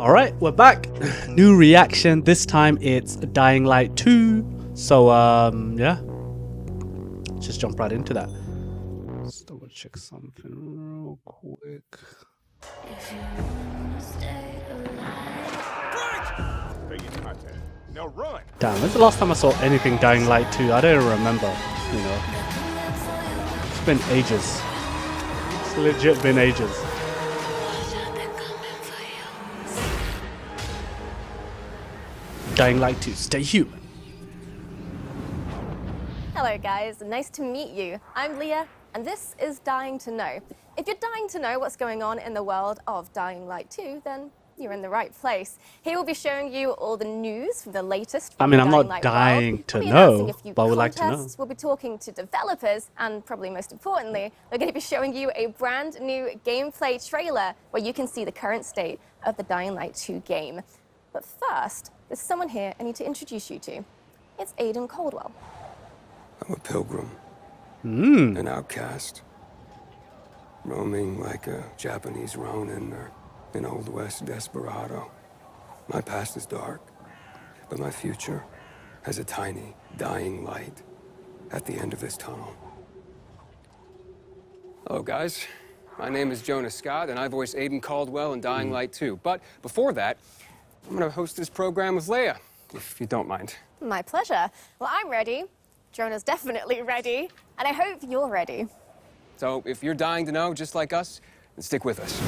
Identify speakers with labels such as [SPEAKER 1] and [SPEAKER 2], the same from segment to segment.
[SPEAKER 1] All right, we're back. New reaction. This time it's Dying Light 2. So, yeah. Just jump right into that. Let's double check something real quick.
[SPEAKER 2] Now run.
[SPEAKER 1] Damn, when's the last time I saw anything Dying Light 2? I don't remember, you know. It's been ages. It's legit been ages. Dying Light 2, stay human.
[SPEAKER 3] Hello guys, nice to meet you. I'm Leah, and this is Dying to Know. If you're dying to know what's going on in the world of Dying Light 2, then you're in the right place. Here we'll be showing you all the news from the latest from
[SPEAKER 1] I mean, I'm
[SPEAKER 3] Dying
[SPEAKER 1] not
[SPEAKER 3] Light
[SPEAKER 1] dying
[SPEAKER 3] world.
[SPEAKER 1] to
[SPEAKER 3] We'll be announcing
[SPEAKER 1] know,
[SPEAKER 3] a few
[SPEAKER 1] but I would like to know.
[SPEAKER 3] contests. We'll be talking to developers, and probably most importantly, we're going to be showing you a brand new gameplay trailer where you can see the current state of the Dying Light 2 game. But first, there's someone here I need to introduce you to. It's Aiden Caldwell.
[SPEAKER 4] I'm a pilgrim, an outcast, roaming like a Japanese Ronin or an Old West desperado. My past is dark, but my future has a tiny, dying light at the end of this tunnel. Hello, guys. My name is Jonah Scott, and I voice Aiden Caldwell in Dying Light 2. But before that, I'm going to host this program with Leia, if you don't mind.
[SPEAKER 3] My pleasure. Well, I'm ready. Jonah's definitely ready, and I hope you're ready.
[SPEAKER 4] So if you're dying to know, just like us, then stick with us.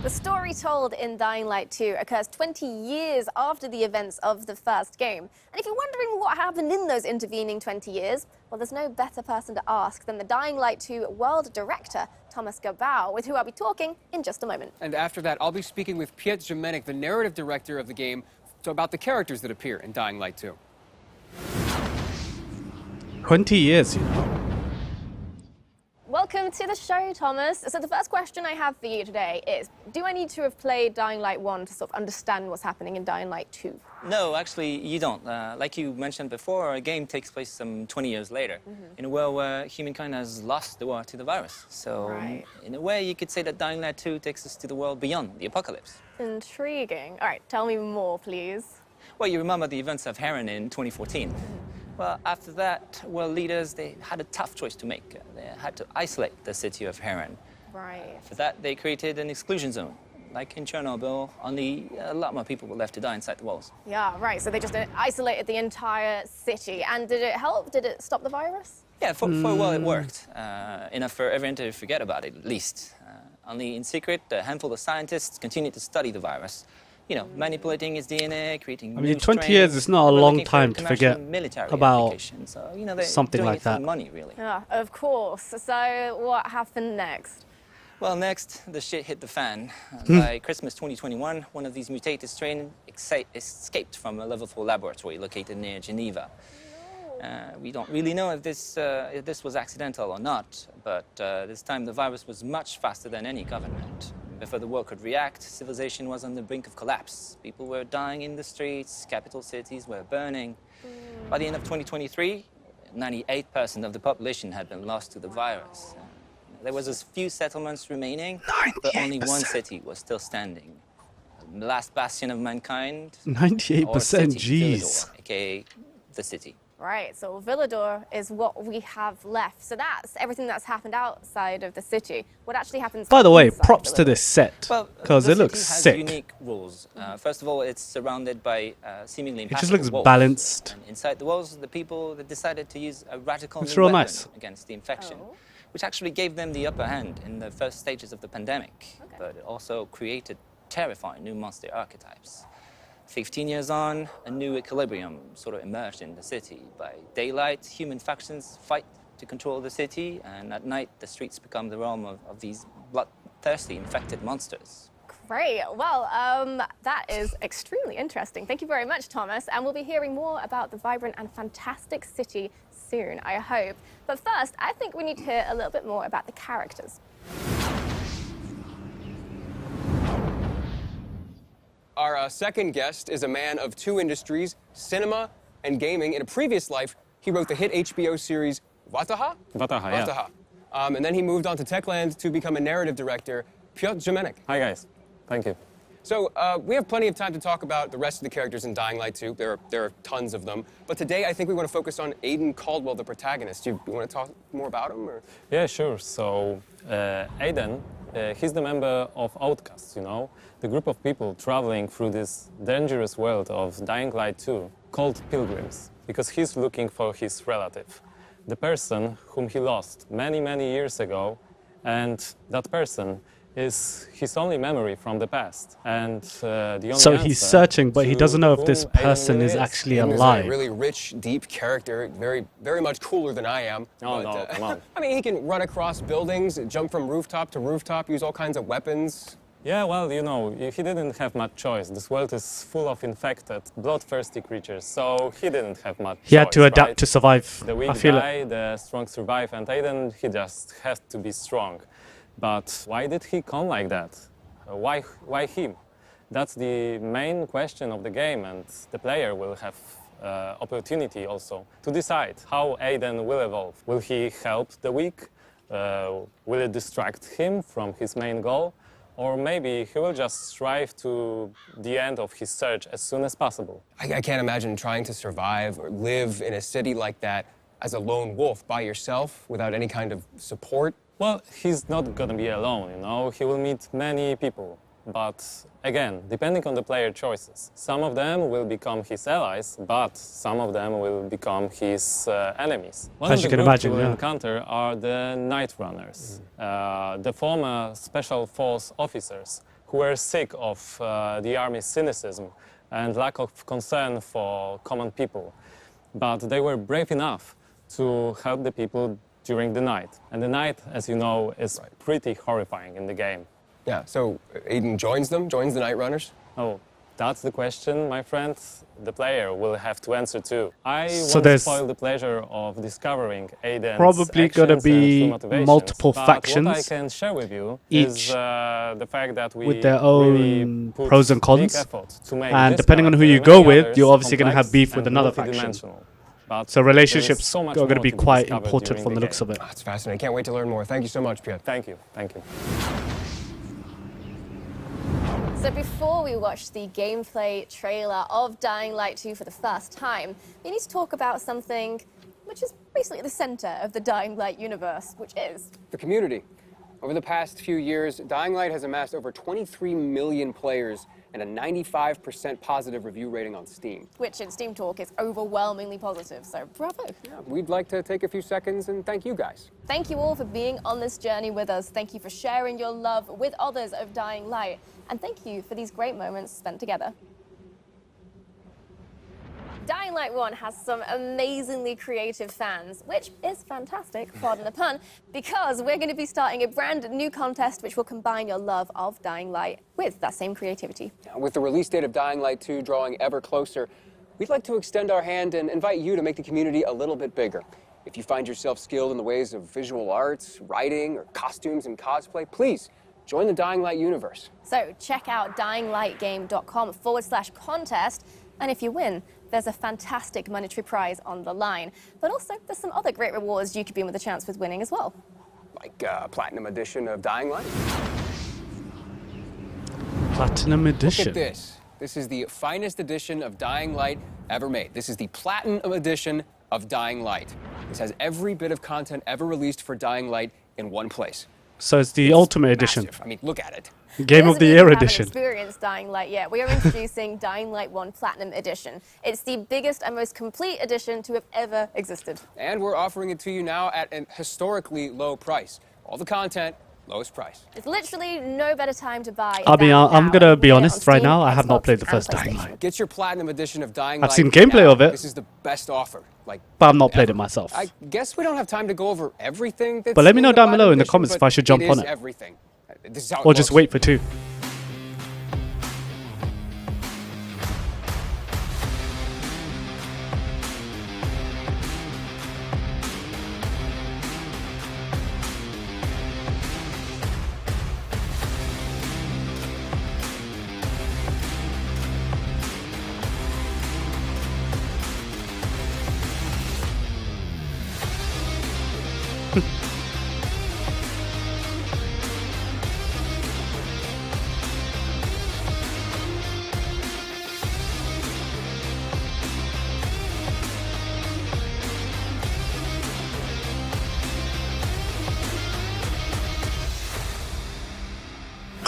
[SPEAKER 3] The story told in Dying Light 2 occurs 20 years after the events of the first game. And if you're wondering what happened in those intervening 20 years, well, there's no better person to ask than the Dying Light 2 world director, Thomas Gabau, with who I'll be talking in just a moment.
[SPEAKER 4] And after that, I'll be speaking with Piotr Jamenek, the narrative director of the game, about the characters that appear in Dying Light 2.
[SPEAKER 1] 20 years, you know.
[SPEAKER 3] Welcome to the show, Thomas. So the first question I have for you today is, do I need to have played Dying Light 1 to sort of understand what's happening in Dying Light 2?
[SPEAKER 5] No, actually, you don't. Like you mentioned before, our game takes place some 20 years later, in a world where humankind has lost the war to the virus. So,
[SPEAKER 3] Right.
[SPEAKER 5] in a way, you could say that Dying Light 2 takes us to the world beyond the apocalypse.
[SPEAKER 3] Intriguing. All right, tell me more, please.
[SPEAKER 5] Well, you remember the events of Heron in 2014. Well, after that, world leaders, they had a tough choice to make. They had to isolate the city of Heron.
[SPEAKER 3] Right.
[SPEAKER 5] For that, they created an exclusion zone. Like in Chernobyl, only a lot more people were left to die inside the walls.
[SPEAKER 3] Yeah, right. So they just isolated the entire city. And did it help? Did it stop the virus?
[SPEAKER 5] Yeah, for a while it worked. Enough for everyone to forget about it, at least. Only in secret, a handful of scientists continued to study the virus. You know, manipulating its DNA, creating
[SPEAKER 1] I mean,
[SPEAKER 5] new
[SPEAKER 1] 20 years
[SPEAKER 5] strains.
[SPEAKER 1] is not a
[SPEAKER 5] They were
[SPEAKER 1] long
[SPEAKER 5] looking for
[SPEAKER 1] time to
[SPEAKER 5] commercial
[SPEAKER 1] forget
[SPEAKER 5] military
[SPEAKER 1] about
[SPEAKER 5] applications. So, you know, they're
[SPEAKER 1] something
[SPEAKER 5] doing
[SPEAKER 1] like
[SPEAKER 5] it for
[SPEAKER 1] that.
[SPEAKER 5] money, really.
[SPEAKER 3] Yeah, of course. So what happened next?
[SPEAKER 5] Well, next, the shit hit the fan.
[SPEAKER 1] Hmm.
[SPEAKER 5] By Christmas 2021, one of these mutated strains escaped from a level 4 laboratory located near Geneva. We don't really know if this was accidental or not, but this time the virus was much faster than any government. Before the world could react, civilization was on the brink of collapse. People were dying in the streets, capital cities were burning. By the end of 2023, 98% of the population had been lost to the virus. There was a few settlements remaining, but only one
[SPEAKER 1] 98%.
[SPEAKER 5] city was still standing. The last bastion of mankind,
[SPEAKER 1] 98%,
[SPEAKER 5] or city,
[SPEAKER 1] jeez.
[SPEAKER 5] Villador, aka the city.
[SPEAKER 3] Right, so Villador is what we have left. So that's everything that's happened outside of the city. What actually happens
[SPEAKER 1] By the way,
[SPEAKER 3] inside
[SPEAKER 1] props to
[SPEAKER 3] Villador?
[SPEAKER 1] this set,
[SPEAKER 5] Well,
[SPEAKER 1] because
[SPEAKER 5] the
[SPEAKER 1] it looks
[SPEAKER 5] city has
[SPEAKER 1] sick.
[SPEAKER 5] unique rules. First of all, it's surrounded by seemingly
[SPEAKER 1] It just
[SPEAKER 5] impassable
[SPEAKER 1] looks
[SPEAKER 5] walls.
[SPEAKER 1] balanced.
[SPEAKER 5] And inside the walls, the people that decided to use a radical
[SPEAKER 1] It's
[SPEAKER 5] new
[SPEAKER 1] real
[SPEAKER 5] weapon
[SPEAKER 1] nice.
[SPEAKER 5] against the infection,
[SPEAKER 3] Oh.
[SPEAKER 5] which actually gave them the upper hand in the first stages of the pandemic.
[SPEAKER 3] Okay.
[SPEAKER 5] But it also created terrifying new monster archetypes. 15 years on, a new equilibrium sort of emerged in the city. By daylight, human factions fight to control the city, and at night, the streets become the realm of these bloodthirsty, infected monsters.
[SPEAKER 3] Great. Well, that is extremely interesting. Thank you very much, Thomas. And we'll be hearing more about the vibrant and fantastic city soon, I hope. But first, I think we need to hear a little bit more about the characters.
[SPEAKER 4] Our second guest is a man of two industries, cinema and gaming. In a previous life, he wrote the hit HBO series Wataha?
[SPEAKER 6] Wataha, yeah.
[SPEAKER 4] Wataha. And then he moved on to Techland to become a narrative director.
[SPEAKER 2] Piotr Jamenek.
[SPEAKER 6] Hi guys, thank you.
[SPEAKER 2] So we have plenty of time to talk about the rest of the characters in Dying Light 2. There are tons of them. But today I think we want to focus on Aiden Caldwell, the protagonist. You want to talk more about him? Or?
[SPEAKER 6] Yeah, sure. So Aiden, he's the member of Outcasts, you know, the group of people traveling through this dangerous world of Dying Light 2 called pilgrims, because he's looking for his relative, the person whom he lost many, many years ago, and that person is his only memory from the past, and the only
[SPEAKER 1] So he's searching, but he doesn't know if this
[SPEAKER 6] whom Aiden
[SPEAKER 1] person
[SPEAKER 6] really
[SPEAKER 1] is actually
[SPEAKER 2] Aiden is
[SPEAKER 1] alive.
[SPEAKER 2] a really rich, deep character, very much cooler than I am.
[SPEAKER 6] Oh, no, come on.
[SPEAKER 2] I mean, he can run across buildings, jump from rooftop to rooftop, use all kinds of weapons.
[SPEAKER 6] Yeah, well, you know, he didn't have much choice. This world is full of infected, bloodthirsty creatures, so he didn't have much choice.
[SPEAKER 1] He had to adapt
[SPEAKER 6] right?
[SPEAKER 1] to survive.
[SPEAKER 6] The
[SPEAKER 1] I
[SPEAKER 6] weak
[SPEAKER 1] feel it.
[SPEAKER 6] die, the strong survive, and Aiden, he just had to be strong. But why did he come like that? Why him? That's the main question of the game, and the player will have opportunity also to decide how Aiden will evolve. Will he help the weak? Will it distract him from his main goal? Or maybe he will just strive to the end of his search as soon as possible.
[SPEAKER 2] I can't imagine trying to survive or live in a city like that as a lone wolf by yourself without any kind of support.
[SPEAKER 6] Well, he's not gonna be alone, you know. He will meet many people. But again, depending on the player choices, some of them will become his allies, but some of them will become his enemies. One
[SPEAKER 1] As
[SPEAKER 6] of
[SPEAKER 1] you
[SPEAKER 6] the
[SPEAKER 1] can
[SPEAKER 6] groups
[SPEAKER 1] imagine,
[SPEAKER 6] you will
[SPEAKER 1] yeah.
[SPEAKER 6] encounter are the Night Runners, the former special force officers who were sick of the army's cynicism and lack of concern for common people. But they were brave enough to help the people during the night. And the night, as you know, is pretty horrifying in the game.
[SPEAKER 2] Yeah, so Aiden joins them, joins the Night Runners?
[SPEAKER 6] Oh, that's the question, my friend. The player will have to answer too. I
[SPEAKER 1] So
[SPEAKER 6] won't
[SPEAKER 1] there's
[SPEAKER 6] spoil the pleasure of discovering Aiden's
[SPEAKER 1] probably gonna
[SPEAKER 6] actions and
[SPEAKER 1] be
[SPEAKER 6] true motivations,
[SPEAKER 1] multiple
[SPEAKER 6] but
[SPEAKER 1] factions,
[SPEAKER 6] what I can share with you
[SPEAKER 1] each
[SPEAKER 6] is the fact that we
[SPEAKER 1] with their
[SPEAKER 6] really
[SPEAKER 1] own
[SPEAKER 6] put
[SPEAKER 1] pros and
[SPEAKER 6] big
[SPEAKER 1] cons.
[SPEAKER 6] effort to make
[SPEAKER 1] And
[SPEAKER 6] this
[SPEAKER 1] depending on who
[SPEAKER 6] character
[SPEAKER 1] you
[SPEAKER 6] and
[SPEAKER 1] go
[SPEAKER 6] many
[SPEAKER 1] with,
[SPEAKER 6] others
[SPEAKER 1] you're obviously gonna have
[SPEAKER 6] complex
[SPEAKER 1] beef with
[SPEAKER 6] and
[SPEAKER 1] another faction.
[SPEAKER 6] multidimensional. But
[SPEAKER 1] So
[SPEAKER 6] there is
[SPEAKER 1] relationships
[SPEAKER 6] so much
[SPEAKER 1] are going to
[SPEAKER 6] more
[SPEAKER 1] be
[SPEAKER 6] to
[SPEAKER 1] quite
[SPEAKER 6] discover
[SPEAKER 1] important
[SPEAKER 6] during
[SPEAKER 1] from the looks
[SPEAKER 6] game.
[SPEAKER 1] of it.
[SPEAKER 2] Oh, it's fascinating. Can't wait to learn more. Thank you so much, Piotr.
[SPEAKER 6] Thank you, thank you.
[SPEAKER 3] So before we watch the gameplay trailer of Dying Light 2 for the first time, we need to talk about something which is basically at the center of the Dying Light universe, which is
[SPEAKER 2] The community. Over the past few years, Dying Light has amassed over 23 million players and a 95% positive review rating on Steam.
[SPEAKER 3] which in Steam Talk is overwhelmingly positive, so bravo.
[SPEAKER 2] Yeah, we'd like to take a few seconds and thank you guys.
[SPEAKER 3] Thank you all for being on this journey with us. Thank you for sharing your love with others of Dying Light. And thank you for these great moments spent together. Dying Light 1 has some amazingly creative fans, which is fantastic, pardon the pun, because we're going to be starting a brand new contest which will combine your love of Dying Light with that same creativity.
[SPEAKER 2] With the release date of Dying Light 2 drawing ever closer, we'd like to extend our hand and invite you to make the community a little bit bigger. If you find yourself skilled in the ways of visual arts, writing, or costumes and cosplay, please join the Dying Light universe.
[SPEAKER 3] So check out dyinglightgame.com/contest, and if you win, there's a fantastic monetary prize on the line. But also, there's some other great rewards you could be in with a chance with winning as well.
[SPEAKER 2] Like Platinum Edition of Dying Light.
[SPEAKER 1] Platinum
[SPEAKER 2] Look
[SPEAKER 1] Edition.
[SPEAKER 2] at this. This is the finest edition of Dying Light ever made. This is the Platinum Edition of Dying Light. This has every bit of content ever released for Dying Light in one place.
[SPEAKER 1] So it's the Ultimate Edition.
[SPEAKER 2] Massive. I mean, look at it.
[SPEAKER 1] Game
[SPEAKER 3] For
[SPEAKER 1] of
[SPEAKER 3] those
[SPEAKER 1] the
[SPEAKER 3] you
[SPEAKER 1] Year
[SPEAKER 3] who haven't
[SPEAKER 1] Edition.
[SPEAKER 3] experienced Dying Light yet, we are introducing Dying Light 1 Platinum Edition. It's the biggest and most complete edition to have ever existed.
[SPEAKER 2] And we're offering it to you now at an historically low price. All the content, lowest price.
[SPEAKER 3] There's literally no better time to buy.
[SPEAKER 1] I'm
[SPEAKER 3] than
[SPEAKER 1] gonna
[SPEAKER 3] now.
[SPEAKER 1] be
[SPEAKER 3] You can get it
[SPEAKER 1] honest
[SPEAKER 3] on
[SPEAKER 1] right
[SPEAKER 3] Steam,
[SPEAKER 1] now, I have not
[SPEAKER 3] Xbox,
[SPEAKER 1] played the
[SPEAKER 3] and
[SPEAKER 1] first Dying
[SPEAKER 3] PlayStation.
[SPEAKER 1] Light.
[SPEAKER 2] Get your Platinum Edition of Dying
[SPEAKER 1] I've
[SPEAKER 2] Light
[SPEAKER 1] seen gameplay
[SPEAKER 2] now.
[SPEAKER 1] of it.
[SPEAKER 2] This is the best offer.
[SPEAKER 1] But I've not played
[SPEAKER 2] ever.
[SPEAKER 1] it myself.
[SPEAKER 2] I guess we don't have time to go over everything. That's
[SPEAKER 1] But let me
[SPEAKER 2] in
[SPEAKER 1] know
[SPEAKER 2] the
[SPEAKER 1] down below
[SPEAKER 2] Platinum
[SPEAKER 1] in the
[SPEAKER 2] Edition,
[SPEAKER 1] comments if
[SPEAKER 2] but
[SPEAKER 1] I should jump on
[SPEAKER 2] is
[SPEAKER 1] it.
[SPEAKER 2] everything. This is how it
[SPEAKER 1] Or just
[SPEAKER 2] looks.
[SPEAKER 1] wait for 2.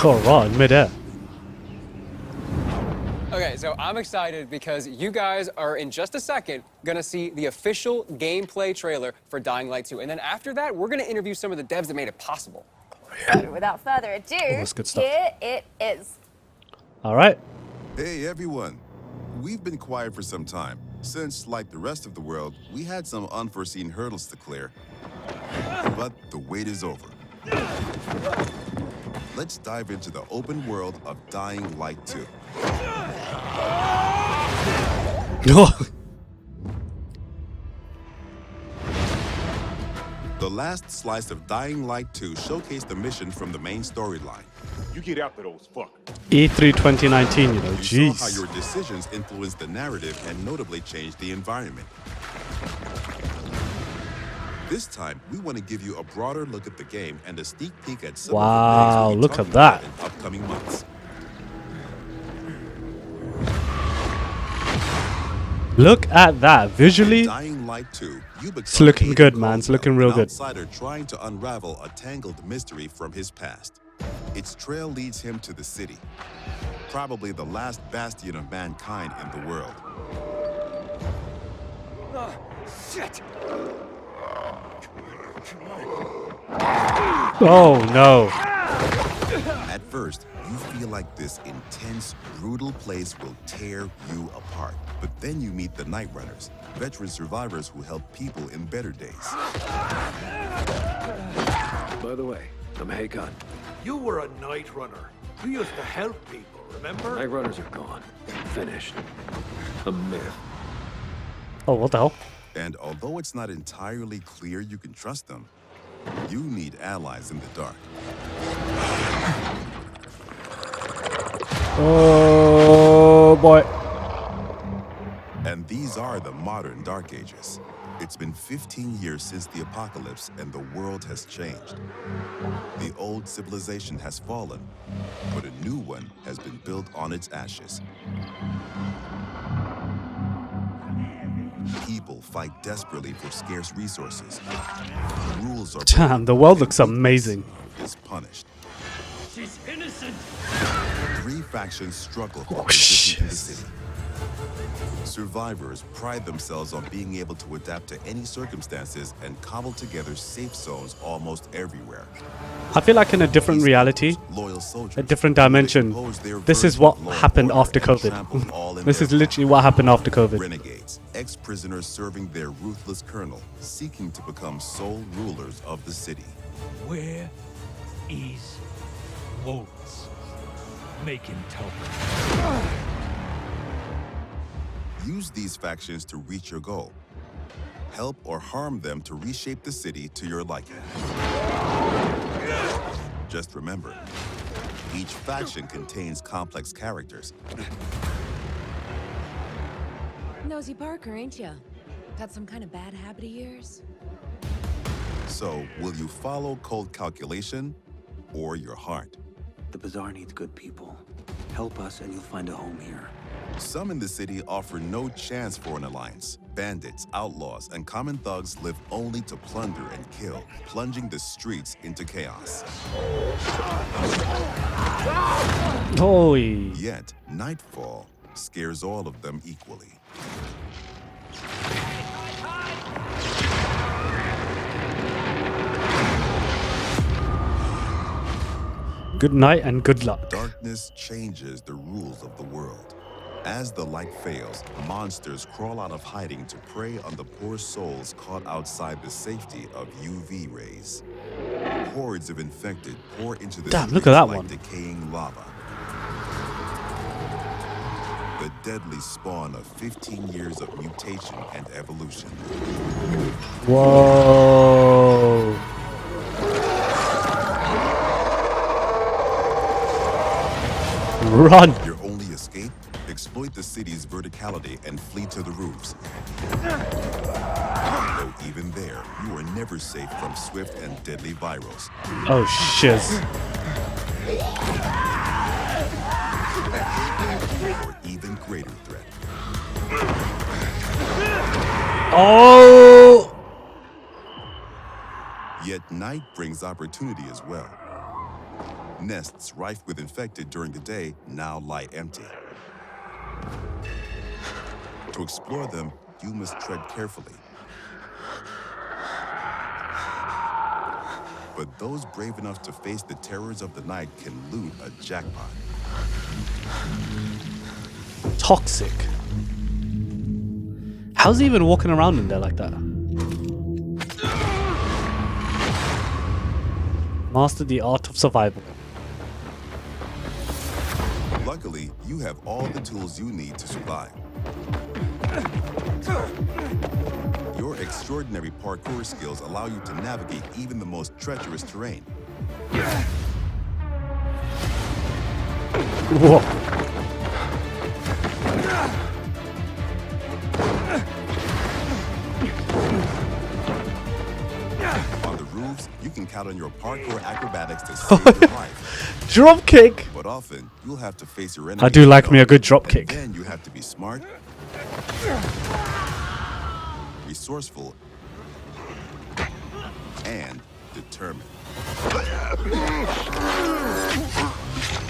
[SPEAKER 1] Caught Ra in midair.
[SPEAKER 2] Okay, so I'm excited because you guys are in just a second gonna see the official gameplay trailer for Dying Light 2. And then after that, we're gonna interview some of the devs that made it possible.
[SPEAKER 3] So, without further ado,
[SPEAKER 1] that's good stuff.
[SPEAKER 3] here it is.
[SPEAKER 1] All right.
[SPEAKER 7] Hey everyone! We've been quiet for some time, since, like the rest of the world, we had some unforeseen hurdles to clear. But the wait is over. Let's dive into the open world of Dying Light 2. The last slice of Dying Light 2 showcased the mission from the main storyline.
[SPEAKER 8] You get after those fuckers.
[SPEAKER 1] E3 2019, you know,
[SPEAKER 7] You saw how
[SPEAKER 1] jeez.
[SPEAKER 7] your decisions influenced the narrative and notably changed the environment. This time, we want to give you a broader look at the game and a sneak peek at some
[SPEAKER 1] Wow,
[SPEAKER 7] of the things we'll be
[SPEAKER 1] look at
[SPEAKER 7] talking
[SPEAKER 1] that.
[SPEAKER 7] about in upcoming months.
[SPEAKER 1] Look at that. Visually,
[SPEAKER 7] Dying Light 2, you
[SPEAKER 1] it's looking good, man. It's looking real
[SPEAKER 7] an
[SPEAKER 1] good.
[SPEAKER 7] outsider trying to unravel a tangled mystery from his past. Its trail leads him to the city, probably the last bastion of mankind in the world.
[SPEAKER 2] Shit!
[SPEAKER 1] Oh, no.
[SPEAKER 7] At first, you feel like this intense, brutal place will tear you apart. But then you meet the Night Runners, veteran survivors who help people in better days.
[SPEAKER 9] By the way, I'm Hagon. You were a night runner. You used to help people, remember? Night runners are gone. Finished. A myth.
[SPEAKER 1] Oh, what the hell?
[SPEAKER 7] And although it's not entirely clear you can trust them, you need allies in the dark.
[SPEAKER 1] Oh, boy.
[SPEAKER 7] And these are the modern Dark Ages. It's been 15 years since the apocalypse and the world has changed. The old civilization has fallen, but a new one has been built on its ashes. People fight desperately for scarce resources. Rules are
[SPEAKER 1] Damn, the world looks amazing.
[SPEAKER 7] is punished.
[SPEAKER 9] She's innocent!
[SPEAKER 7] 3 factions struggle for
[SPEAKER 1] Oh,
[SPEAKER 7] position in the
[SPEAKER 1] shit.
[SPEAKER 7] city. Survivors pride themselves on being able to adapt to any circumstances and cobble together safe zones almost everywhere.
[SPEAKER 1] I feel like in a different reality,
[SPEAKER 7] Loyal soldiers,
[SPEAKER 1] a different dimension,
[SPEAKER 7] impose their
[SPEAKER 1] this is
[SPEAKER 7] version
[SPEAKER 1] what
[SPEAKER 7] of law and
[SPEAKER 1] happened
[SPEAKER 7] order
[SPEAKER 1] after
[SPEAKER 7] and trample all
[SPEAKER 1] COVID.
[SPEAKER 7] in
[SPEAKER 1] This
[SPEAKER 7] their
[SPEAKER 1] is literally what happened after COVID.
[SPEAKER 7] Renegades, ex-prisoners serving their ruthless colonel, seeking to become sole rulers of the city.
[SPEAKER 9] Where is Wolves? Make him tell me.
[SPEAKER 7] Use these factions to reach your goal. Help or harm them to reshape the city to your liking. Just remember, each faction contains complex characters.
[SPEAKER 10] Nosy Parker, ain't ya? Got some kind of bad habit of yours?
[SPEAKER 7] So, will you follow cold calculation or your heart?
[SPEAKER 11] The Bazaar needs good people. Help us and you'll find a home here.
[SPEAKER 7] Some in the city offer no chance for an alliance. Bandits, outlaws, and common thugs live only to plunder and kill, plunging the streets into chaos.
[SPEAKER 1] Holy.
[SPEAKER 7] Yet, nightfall scares all of them equally.
[SPEAKER 1] Good night and good luck.
[SPEAKER 7] Darkness changes the rules of the world. As the light fails, monsters crawl out of hiding to prey on the poor souls caught outside the safety of UV rays. Hordes of infected pour into the
[SPEAKER 1] Damn,
[SPEAKER 7] streets
[SPEAKER 1] look at that
[SPEAKER 7] like
[SPEAKER 1] one.
[SPEAKER 7] decaying lava. The deadly spawn of 15 years of mutation and evolution.
[SPEAKER 1] Whoa. Run.
[SPEAKER 7] Your only escape? Exploit the city's verticality and flee to the roofs. Though even there, you are never safe from swift and deadly virals.
[SPEAKER 1] Oh, shiz.
[SPEAKER 7] Or even greater threat.
[SPEAKER 1] Oh.
[SPEAKER 7] Yet night brings opportunity as well. Nests rife with infected during the day now lie empty. To explore them, you must tread carefully. But those brave enough to face the terrors of the night can loot a jackpot.
[SPEAKER 1] Toxic. How's he even walking around in there like that? Master the art of survival.
[SPEAKER 7] Luckily, you have all the tools you need to survive. Your extraordinary parkour skills allow you to navigate even the most treacherous terrain.
[SPEAKER 1] Whoa.
[SPEAKER 7] On the roofs, you can count on your parkour acrobatics to save your life.
[SPEAKER 1] Drop kick.
[SPEAKER 7] But often, you'll have to face your enemies.
[SPEAKER 1] I do like me a good drop
[SPEAKER 7] and
[SPEAKER 1] kick.
[SPEAKER 7] Then you have to be smart, resourceful, and determined.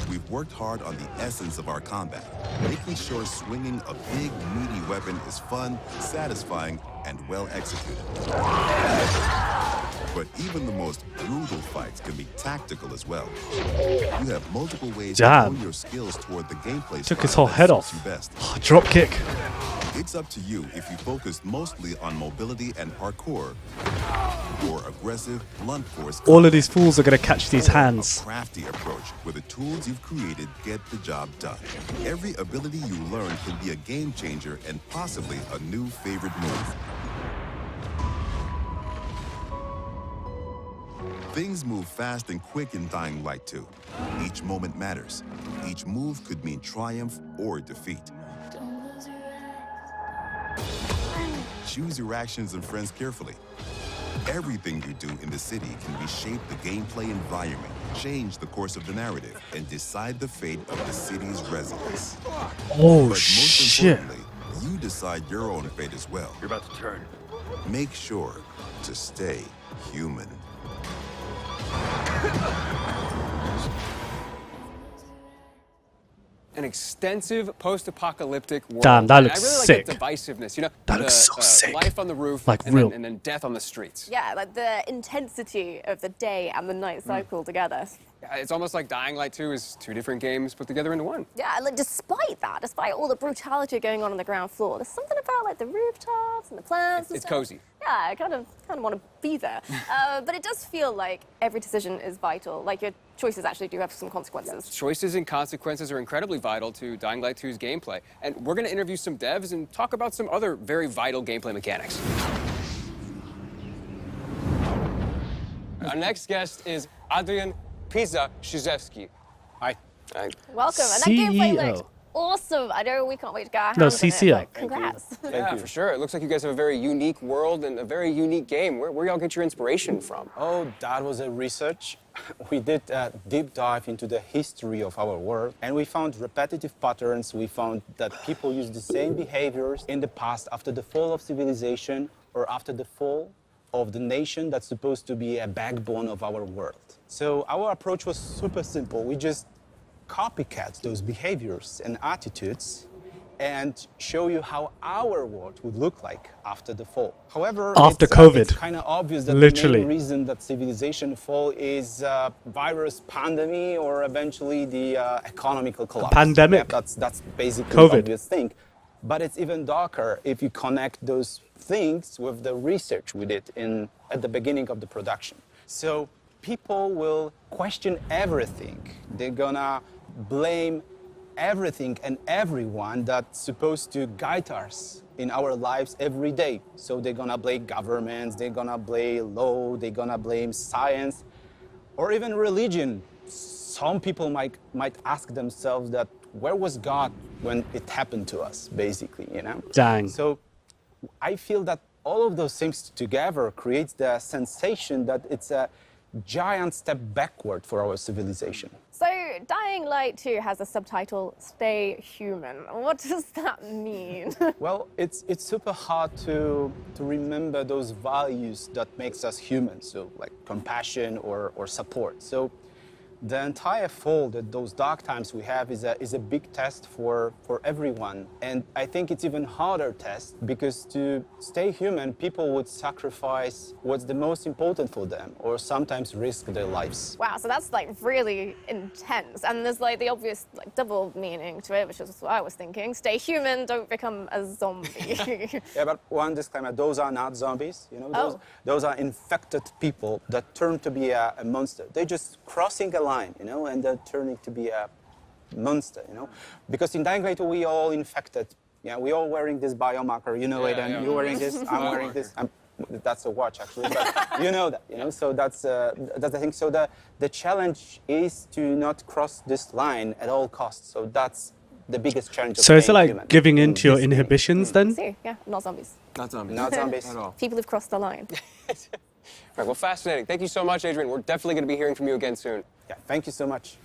[SPEAKER 7] We've worked hard on the essence of our combat, making sure swinging a big, meaty weapon is fun, satisfying, and well executed. But even the most brutal fights can be tactical as well. You have multiple ways to hone your skills toward the gameplay
[SPEAKER 1] Took
[SPEAKER 7] style
[SPEAKER 1] his whole
[SPEAKER 7] that
[SPEAKER 1] head
[SPEAKER 7] suits
[SPEAKER 1] off.
[SPEAKER 7] you best.
[SPEAKER 1] Oh, drop kick.
[SPEAKER 7] It's up to you if you focus mostly on mobility and parkour, or aggressive, blunt force.
[SPEAKER 1] All of these fools are gonna catch these
[SPEAKER 7] A
[SPEAKER 1] hands.
[SPEAKER 7] crafty approach where the tools you've created get the job done. Every ability you learn can be a game changer and possibly a new favorite move. Things move fast and quick in Dying Light 2. Each moment matters. Each move could mean triumph or defeat. Choose your actions and friends carefully. Everything you do in the city can reshape the gameplay environment, change the course of the narrative, and decide the fate of the city's residents.
[SPEAKER 1] Oh,
[SPEAKER 7] But most
[SPEAKER 1] shit.
[SPEAKER 7] importantly, you decide your own fate as well.
[SPEAKER 9] You're about to turn.
[SPEAKER 7] Make sure to stay human.
[SPEAKER 2] An extensive post-apocalyptic world.
[SPEAKER 1] Damn, that
[SPEAKER 2] And
[SPEAKER 1] looks
[SPEAKER 2] I really
[SPEAKER 1] sick.
[SPEAKER 2] like the divisiveness, you know?
[SPEAKER 1] That looks so sick.
[SPEAKER 2] Life on the roof,
[SPEAKER 1] Like
[SPEAKER 2] and
[SPEAKER 1] real.
[SPEAKER 2] then death on the streets.
[SPEAKER 3] Yeah, like the intensity of the day and the night cycle together.
[SPEAKER 2] Yeah, it's almost like Dying Light 2 is two different games put together into one.
[SPEAKER 3] Yeah, like despite that, despite all the brutality going on the ground floor, there's something about like the rooftops and the plants. and
[SPEAKER 2] It's
[SPEAKER 3] stuff.
[SPEAKER 2] cozy.
[SPEAKER 3] Yeah, I kind of want to be there. But it does feel like every decision is vital. Like your choices actually do have some consequences.
[SPEAKER 2] Choices and consequences are incredibly vital to Dying Light 2's gameplay. And we're going to interview some devs and talk about some other very vital gameplay mechanics. Our next guest is Adrian Pizza-Shizevsky. Hi. Hi.
[SPEAKER 3] Welcome. And that gameplay
[SPEAKER 1] CEO.
[SPEAKER 3] looks awesome. I know we can't wait to get our hands
[SPEAKER 1] No,
[SPEAKER 3] on it,
[SPEAKER 1] CCO.
[SPEAKER 3] but congrats.
[SPEAKER 2] Yeah, for sure. It looks like you guys have a very unique world and a very unique game. Where y'all get your inspiration from?
[SPEAKER 12] Oh, that was a research. We did a deep dive into the history of our world, and we found repetitive patterns. We found that people use the same behaviors in the past after the fall of civilization or after the fall of the nation that's supposed to be a backbone of our world. So our approach was super simple. We just copycat those behaviors and attitudes and show you how our world would look like after the fall. However,
[SPEAKER 1] After
[SPEAKER 12] it's
[SPEAKER 1] COVID.
[SPEAKER 12] kind of obvious that
[SPEAKER 1] Literally.
[SPEAKER 12] the main reason that civilization fall is virus pandemic or eventually the economical collapse.
[SPEAKER 1] pandemic.
[SPEAKER 12] Yeah, that's basically
[SPEAKER 1] COVID.
[SPEAKER 12] the obvious thing. But it's even darker if you connect those things with the research we did at the beginning of the production. So people will question everything. They're gonna blame everything and everyone that's supposed to guide us in our lives every day. So they're gonna blame governments, they're gonna blame law, they're gonna blame science, or even religion. Some people might ask themselves that, where was God when it happened to us, basically, you know?
[SPEAKER 1] Dang.
[SPEAKER 12] So I feel that all of those things together creates the sensation that it's a giant step backward for our civilization.
[SPEAKER 3] So, Dying Light 2 has a subtitle, Stay Human. What does that mean?
[SPEAKER 12] Well, it's super hard to remember those values that makes us human, so like compassion or support. So The entire fall that those dark times we have is a big test for everyone. And I think it's even harder test because to stay human, people would sacrifice what's the most important for them or sometimes risk their lives.
[SPEAKER 3] Wow, so that's like really intense. And there's like the obvious like double meaning to it, which is what I was thinking. Stay human, don't become a zombie.
[SPEAKER 12] Yeah, but one disclaimer, those are not zombies, you know, those are infected people that turn to be a monster. They're just crossing a line, you know, and they're turning to be a monster, you know, because in Dying Light we all infected. Yeah, we all wearing this biomarker, you know it, and you're wearing this, I'm wearing this. That's a watch actually, but you know that, you know. So that's the thing. So the challenge is to not cross this line at all costs. So that's the biggest challenge.
[SPEAKER 1] So is it like giving into your inhibitions then?
[SPEAKER 3] See, yeah, not zombies.
[SPEAKER 2] Not zombies.
[SPEAKER 12] Not zombies
[SPEAKER 2] at all.
[SPEAKER 3] People have crossed the line.
[SPEAKER 2] Right, well, fascinating. Thank you so much, Adrian. We're definitely going to be hearing from you again soon.
[SPEAKER 12] Yeah, thank you so much.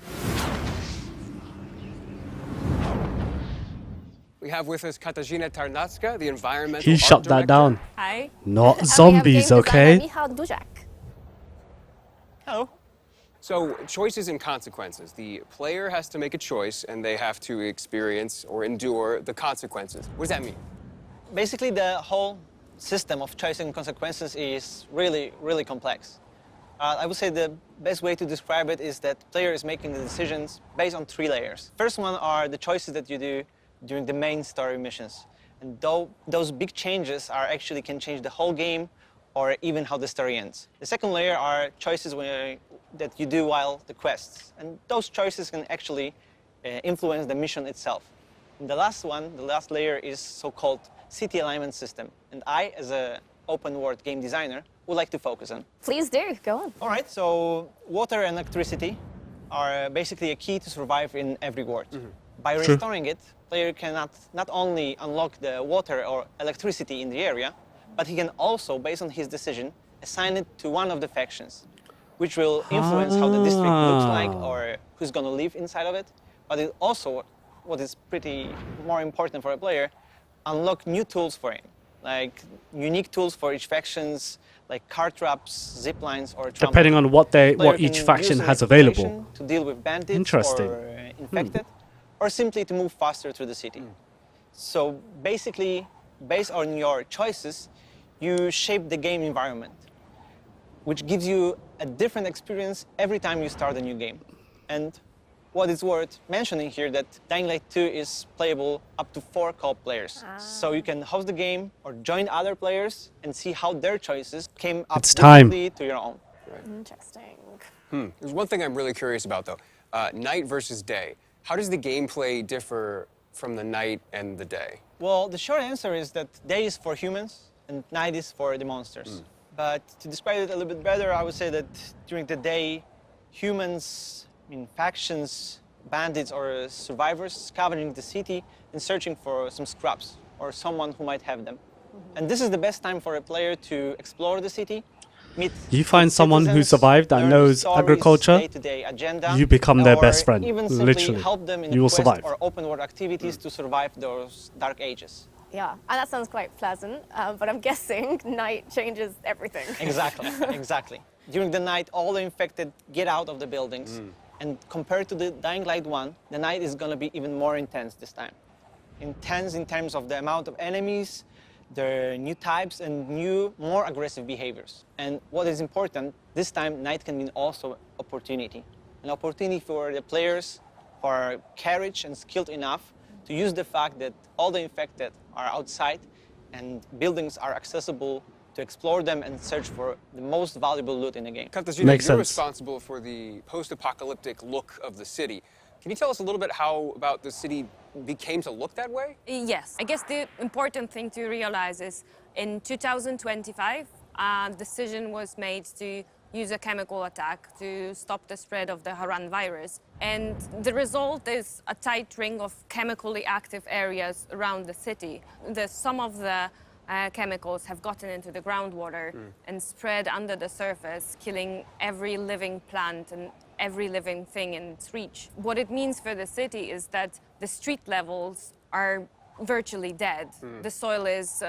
[SPEAKER 2] We have with us Katarzyna Tarnacka, the environmental
[SPEAKER 1] He
[SPEAKER 2] art
[SPEAKER 1] shut that
[SPEAKER 2] director.
[SPEAKER 1] down.
[SPEAKER 3] Hi.
[SPEAKER 1] Not
[SPEAKER 3] And
[SPEAKER 1] zombies,
[SPEAKER 3] we have game
[SPEAKER 1] okay?
[SPEAKER 3] designer Michał Duzak.
[SPEAKER 2] Hello. So, choices and consequences. The player has to make a choice, and they have to experience or endure the consequences. What does that mean?
[SPEAKER 13] Basically, the whole system of choice and consequences is really, really complex. I would say the best way to describe it is that player is making the decisions based on 3 layers. First one are the choices that you do during the main story missions. And those big changes are actually can change the whole game or even how the story ends. The second layer are choices that you do while the quests. And those choices can actually influence the mission itself. And the last one, the last layer is so-called city alignment system. And I, as an open world game designer, would like to focus on.
[SPEAKER 3] Please do, go on.
[SPEAKER 13] All right, so water and electricity are basically a key to survive in every world. By restoring it, player can not only unlock the water or electricity in the area, but he can also, based on his decision, assign it to one of the factions, which will influence how the district looks like or who's going to live inside of it. But it also, what is pretty more important for a player, unlock new tools for him, like unique tools for each factions, like car traps, zip lines, or
[SPEAKER 1] Depending on what each faction has available.
[SPEAKER 13] To deal with bandits or infected, or simply to move faster through the city. So basically, based on your choices, you shape the game environment, which gives you a different experience every time you start a new game. And what is worth mentioning here that Dying Light 2 is playable up to 4 co-op players. So you can host the game or join other players and see how their choices came up differently to your own.
[SPEAKER 2] Right.
[SPEAKER 3] Interesting.
[SPEAKER 2] There's one thing I'm really curious about, though. Night versus day. How does the gameplay differ from the night and the day?
[SPEAKER 13] Well, the short answer is that day is for humans and night is for the monsters. But to describe it a little bit better, I would say that during the day, humans, factions, bandits, or survivors scavenging the city and searching for some scraps or someone who might have them. And this is the best time for a player to explore the city, meet
[SPEAKER 1] You find someone who survived that knows agriculture, you become their best friend,
[SPEAKER 13] even simply
[SPEAKER 1] literally.
[SPEAKER 13] help them in
[SPEAKER 1] You will
[SPEAKER 13] quest
[SPEAKER 1] survive.
[SPEAKER 13] or open world activities to survive those dark ages.
[SPEAKER 3] Yeah, and that sounds quite pleasant, but I'm guessing night changes everything.
[SPEAKER 13] Exactly, exactly. During the night, all the infected get out of the buildings. And compared to the Dying Light 1, the night is going to be even more intense this time. Intense in terms of the amount of enemies, their new types, and new, more aggressive behaviors. And what is important, this time night can mean also opportunity. An opportunity for the players who are courage and skilled enough to use the fact that all the infected are outside and buildings are accessible to explore them and search for the most valuable loot in the game.
[SPEAKER 2] Katarzyna, you're responsible for the post-apocalyptic look of the city. Can you tell us a little bit how about the city became to look that way?
[SPEAKER 14] Yes. I guess the important thing to realize is in 2025, a decision was made to use a chemical attack to stop the spread of the Haran virus. And the result is a tight ring of chemically active areas around the city. Some of the chemicals have gotten into the groundwater and spread under the surface, killing every living plant and every living thing in its reach. What it means for the city is that the street levels are virtually dead. The soil is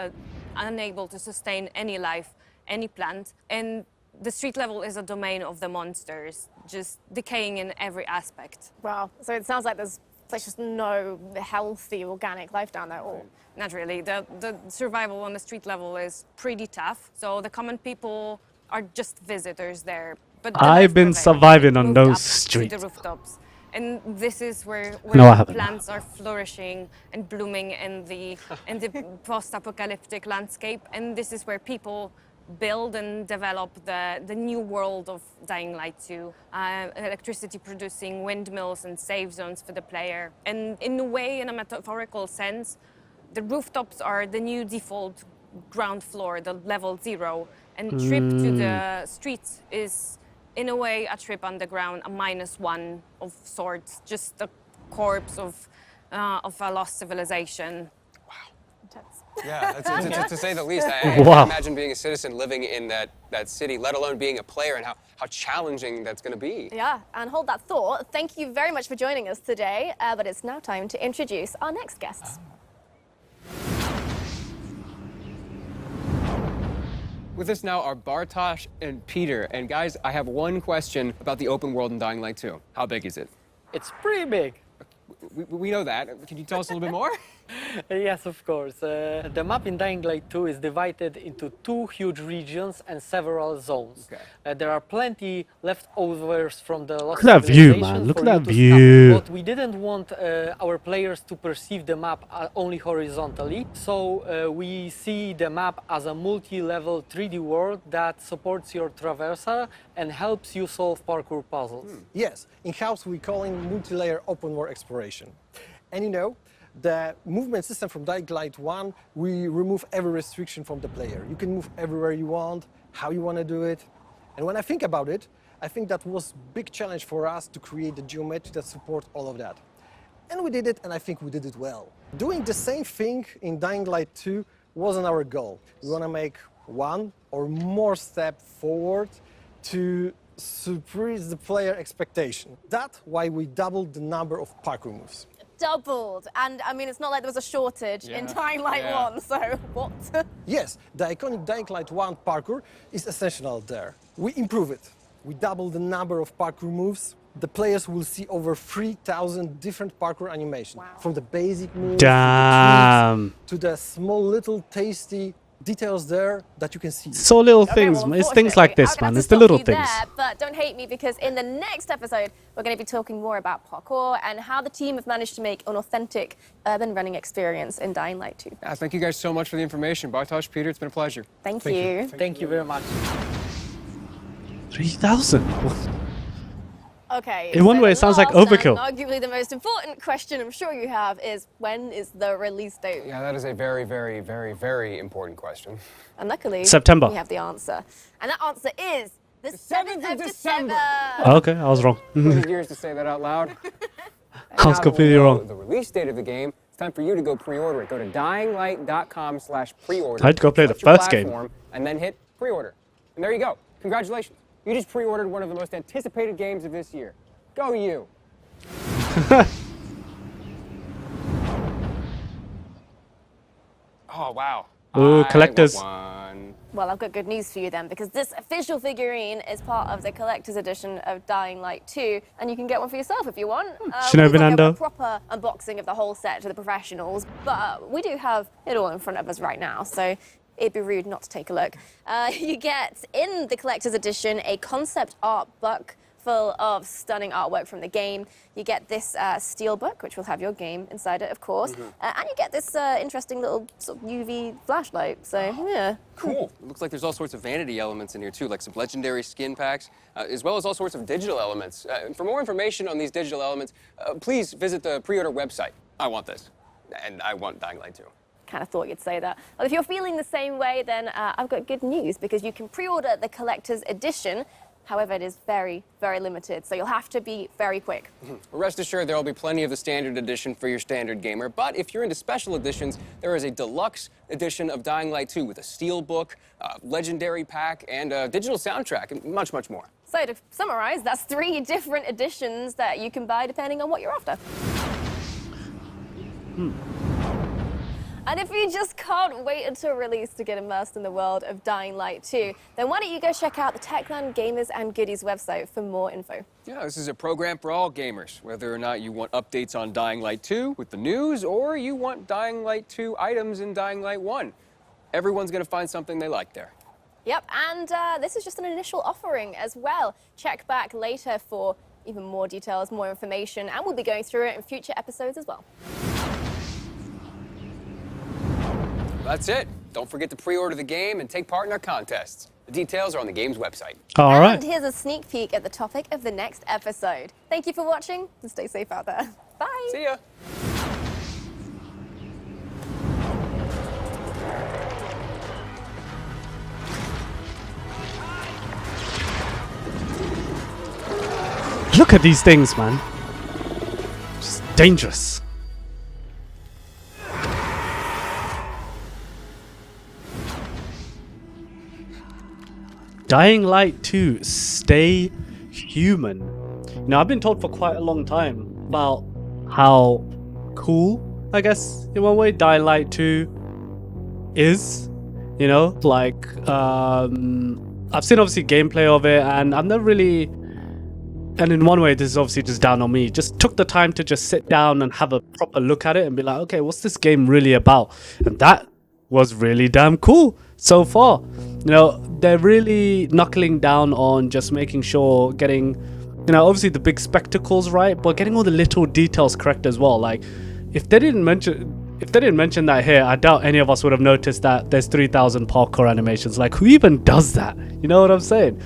[SPEAKER 14] unable to sustain any life, any plant, and the street level is a domain of the monsters, just decaying in every aspect.
[SPEAKER 3] Wow. So it sounds like there's just no healthy organic life down there at all.
[SPEAKER 14] Not really. The survival on the street level is pretty tough. So the common people are just visitors there. But the
[SPEAKER 1] I've been
[SPEAKER 14] rest prevail.
[SPEAKER 1] surviving on
[SPEAKER 14] Moved
[SPEAKER 1] those
[SPEAKER 14] up to
[SPEAKER 1] streets.
[SPEAKER 14] the rooftops. And this is where
[SPEAKER 1] No, I
[SPEAKER 14] the
[SPEAKER 1] haven't.
[SPEAKER 14] plants are flourishing and blooming in the post-apocalyptic landscape. And this is where people build and develop the new world of Dying Light 2. Electricity producing windmills and safe zones for the player. And in a way, in a metaphorical sense, the rooftops are the new default ground floor, the level 0. And trip to the streets is, in a way, a trip underground, a -1 of sorts, just a corpse of a lost civilization.
[SPEAKER 2] Yeah, to say the least. I
[SPEAKER 1] Wow.
[SPEAKER 2] can't imagine being a citizen living in that city, let alone being a player, and how challenging that's going to be.
[SPEAKER 3] Yeah, and hold that thought. Thank you very much for joining us today. But it's now time to introduce our next guests.
[SPEAKER 2] With us now are Bartosz and Peter. And guys, I have one question about the open world in Dying Light 2. How big is it?
[SPEAKER 15] It's pretty big.
[SPEAKER 2] We know that. Can you tell us a little bit more?
[SPEAKER 15] Yes, of course. The map in Dying Light 2 is divided into 2 huge regions and several zones.
[SPEAKER 2] Okay.
[SPEAKER 15] There are plenty leftovers from the lost
[SPEAKER 1] Look at that view,
[SPEAKER 15] civilization
[SPEAKER 1] man. Look
[SPEAKER 15] for
[SPEAKER 1] at
[SPEAKER 15] you
[SPEAKER 1] that
[SPEAKER 15] to
[SPEAKER 1] view.
[SPEAKER 15] study. But we didn't want our players to perceive the map only horizontally. So we see the map as a multi-level 3D world that supports your traversal and helps you solve parkour puzzles.
[SPEAKER 16] Yes, in-house we call it multi-layer open world exploration. And you know, the movement system from Dying Light 1, we remove every restriction from the player. You can move everywhere you want, how you want to do it. And when I think about it, I think that was a big challenge for us to create the geometry that supports all of that. And we did it, and I think we did it well. Doing the same thing in Dying Light 2 wasn't our goal. We want to make one or more step forward to surprise the player expectation. That's why we doubled the number of parkour moves.
[SPEAKER 3] Doubled. And I mean, it's not like there was a shortage in Dying Light 1, so what?
[SPEAKER 16] Yes, the iconic Dying Light 1 parkour is essential there. We improve it. We double the number of parkour moves. The players will see over 3,000 different parkour animations. From the basic moves
[SPEAKER 1] Damn.
[SPEAKER 16] to the small little tasty details there that you can see.
[SPEAKER 1] So little things, man. It's things like this, man. It's the little things.
[SPEAKER 3] But don't hate me, because in the next episode, we're going to be talking more about parkour and how the team have managed to make an authentic urban running experience in Dying Light 2.
[SPEAKER 2] Yeah, thank you guys so much for the information. Bartosz, Peter, it's been a pleasure.
[SPEAKER 3] Thank you.
[SPEAKER 15] Thank you very much.
[SPEAKER 1] 3,000.
[SPEAKER 3] Okay.
[SPEAKER 1] In one
[SPEAKER 3] so
[SPEAKER 1] way,
[SPEAKER 3] the
[SPEAKER 1] it sounds like
[SPEAKER 3] last
[SPEAKER 1] overkill.
[SPEAKER 3] and arguably the most important question I'm sure you have is, when is the release date?
[SPEAKER 2] Yeah, that is a very, very, very, very important question.
[SPEAKER 3] And luckily,
[SPEAKER 1] September.
[SPEAKER 3] we have the answer. And that answer is the 7th of December.
[SPEAKER 1] Oh, okay, I was wrong.
[SPEAKER 2] Took years to say that out loud.
[SPEAKER 1] I was completely wrong.
[SPEAKER 2] The release date of the game. It's time for you to go pre-order it. Go to dyinglight.com/pre-order.
[SPEAKER 1] I had to go play the
[SPEAKER 2] Select your
[SPEAKER 1] first game.
[SPEAKER 2] platform, and then hit pre-order. And there you go. Congratulations. You just pre-ordered one of the most anticipated games of this year. Go you. Oh, wow.
[SPEAKER 1] Ooh, collectors.
[SPEAKER 3] Well, I've got good news for you then, because this official figurine is part of the collector's edition of Dying Light 2, and you can get one for yourself if you want.
[SPEAKER 1] Shinobi
[SPEAKER 3] We'll give
[SPEAKER 1] Nando.
[SPEAKER 3] a proper unboxing of the whole set to the professionals, but we do have it all in front of us right now, so it'd be rude not to take a look. You get, in the collector's edition, a concept art book full of stunning artwork from the game. You get this steel book, which will have your game inside it, of course. And you get this interesting little sort of UV flashlight. So, yeah.
[SPEAKER 2] Cool. It looks like there's all sorts of vanity elements in here, too, like some legendary skin packs, as well as all sorts of digital elements. For more information on these digital elements, please visit the pre-order website. I want this. And I want Dying Light 2.
[SPEAKER 3] Kind of thought you'd say that. Well, if you're feeling the same way, then I've got good news, because you can pre-order the collector's edition. However, it is very, very limited, so you'll have to be very quick.
[SPEAKER 2] Rest assured, there will be plenty of the standard edition for your standard gamer, but if you're into special editions, there is a deluxe edition of Dying Light 2 with a steel book, legendary pack, and a digital soundtrack, and much, much more.
[SPEAKER 3] So to summarize, that's 3 different editions that you can buy depending on what you're after. And if you just can't wait until release to get immersed in the world of Dying Light 2, then why don't you go check out the Techland Gamers and Goodies website for more info.
[SPEAKER 2] Yeah, this is a program for all gamers, whether or not you want updates on Dying Light 2 with the news, or you want Dying Light 2 items in Dying Light 1. Everyone's going to find something they like there.
[SPEAKER 3] Yep, and this is just an initial offering as well. Check back later for even more details, more information, and we'll be going through it in future episodes as well.
[SPEAKER 2] That's it. Don't forget to pre-order the game and take part in our contests. The details are on the game's website.
[SPEAKER 1] All right.
[SPEAKER 3] And here's a sneak peek at the topic of the next episode. Thank you for watching, and stay safe out there. Bye.
[SPEAKER 2] See ya.
[SPEAKER 1] Look at these things, man. Just dangerous. Dying Light 2, stay human. Now, I've been told for quite a long time about how cool, I guess, in one way, Dying Light 2 is. You know, like, I've seen obviously gameplay of it, and I've never really, and in one way, this is obviously just down on me, just took the time to just sit down and have a proper look at it and be like, okay, what's this game really about? And that was really damn cool so far. You know, they're really knuckling down on just making sure getting, you know, obviously the big spectacles right, but getting all the little details correct as well. Like, if they didn't mention that here, I doubt any of us would have noticed that there's 3,000 parkour animations. Like, who even does that? You know what I'm saying?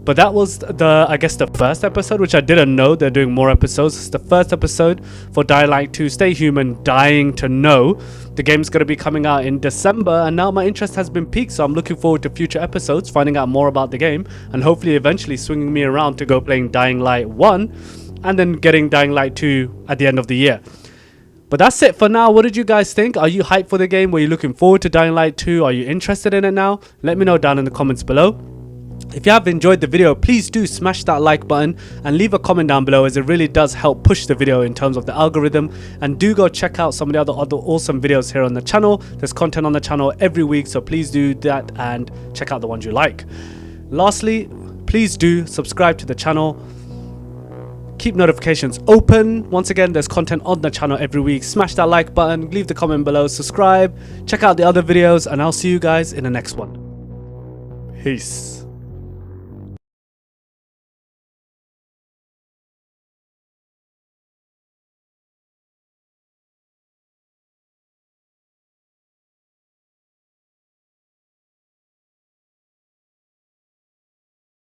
[SPEAKER 1] But that was the, I guess, the first episode, which I didn't know they're doing more episodes. It's the first episode for Dying Light 2, Stay Human, Dying to Know. The game's going to be coming out in December, and now my interest has been piqued, so I'm looking forward to future episodes, finding out more about the game, and hopefully eventually swinging me around to go playing Dying Light 1, and then getting Dying Light 2 at the end of the year. But that's it for now. What did you guys think? Are you hyped for the game? Were you looking forward to Dying Light 2? Are you interested in it now? Let me know down in the comments below. If you have enjoyed the video, please do smash that like button and leave a comment down below, as it really does help push the video in terms of the algorithm. And do go check out some of the other awesome videos here on the channel. There's content on the channel every week, so please do that and check out the ones you like. Lastly, please do subscribe to the channel. Keep notifications open. Once again, there's content on the channel every week. Smash that like button, leave the comment below, subscribe, check out the other videos, and I'll see you guys in the next one. Peace.